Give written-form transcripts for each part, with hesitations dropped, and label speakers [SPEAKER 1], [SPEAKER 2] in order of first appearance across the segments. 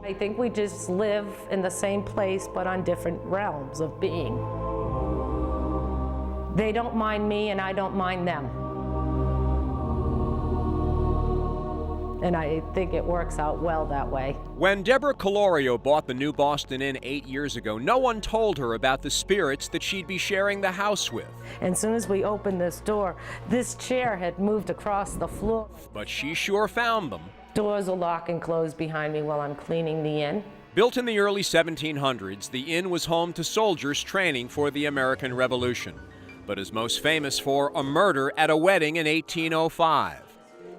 [SPEAKER 1] I think we just live in the same place, but on different realms of being. They don't mind me, and I don't mind them. And I think it works out well that way.
[SPEAKER 2] When Deborah Colorio bought the New Boston Inn 8 years ago, no one told her about the spirits that she'd be sharing the house with.
[SPEAKER 1] And as soon as we opened this door, this chair had moved across the floor.
[SPEAKER 2] But she sure found them.
[SPEAKER 1] Doors will lock and close behind me while I'm cleaning the inn.
[SPEAKER 2] Built in the early 1700s, the inn was home to soldiers training for the American Revolution, but is most famous for a murder at a wedding in 1805.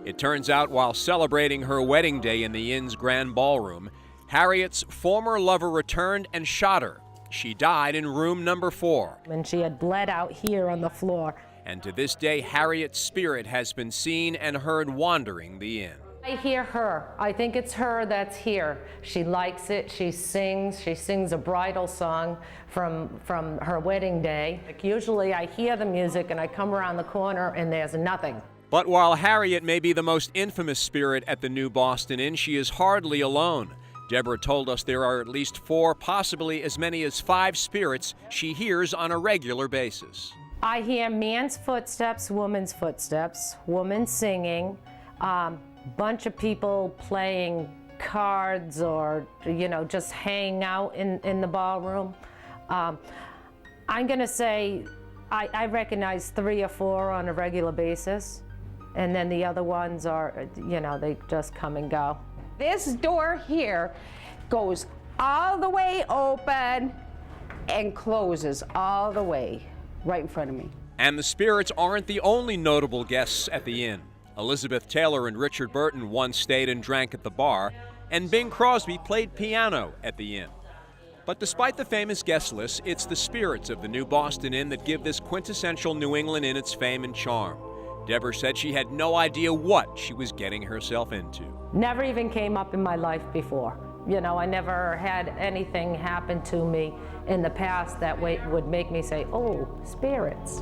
[SPEAKER 2] It turns out while celebrating her wedding day in the inn's grand ballroom, Harriet's former lover returned and shot her. She died in room number 4.
[SPEAKER 1] And she had bled out here on the floor.
[SPEAKER 2] And to this day, Harriet's spirit has been seen and heard wandering the inn.
[SPEAKER 1] I hear her. I think it's her that's here. She likes it. She sings a bridal song from her wedding day. Like usually I hear the music and I come around the corner and there's nothing.
[SPEAKER 2] But while Harriet may be the most infamous spirit at the New Boston Inn, she is hardly alone. Deborah told us there are at least 4, possibly as many as 5 spirits she hears on a regular basis.
[SPEAKER 1] I hear man's footsteps, woman's footsteps, woman singing, bunch of people playing cards or, just hanging out in the ballroom. I'm going to say I recognize 3 or 4 on a regular basis. And then the other ones are, they just come and go.
[SPEAKER 3] This door here goes all the way open and closes all the way right in front of me.
[SPEAKER 2] And the spirits aren't the only notable guests at the inn. Elizabeth Taylor and Richard Burton once stayed and drank at the bar, and Bing Crosby played piano at the inn. But despite the famous guest list, it's the spirits of the New Boston Inn that give this quintessential New England inn its fame and charm. Deborah said she had no idea what she was getting herself into.
[SPEAKER 1] Never even came up in my life before. I never had anything happen to me in the past that would make me say, oh, spirits.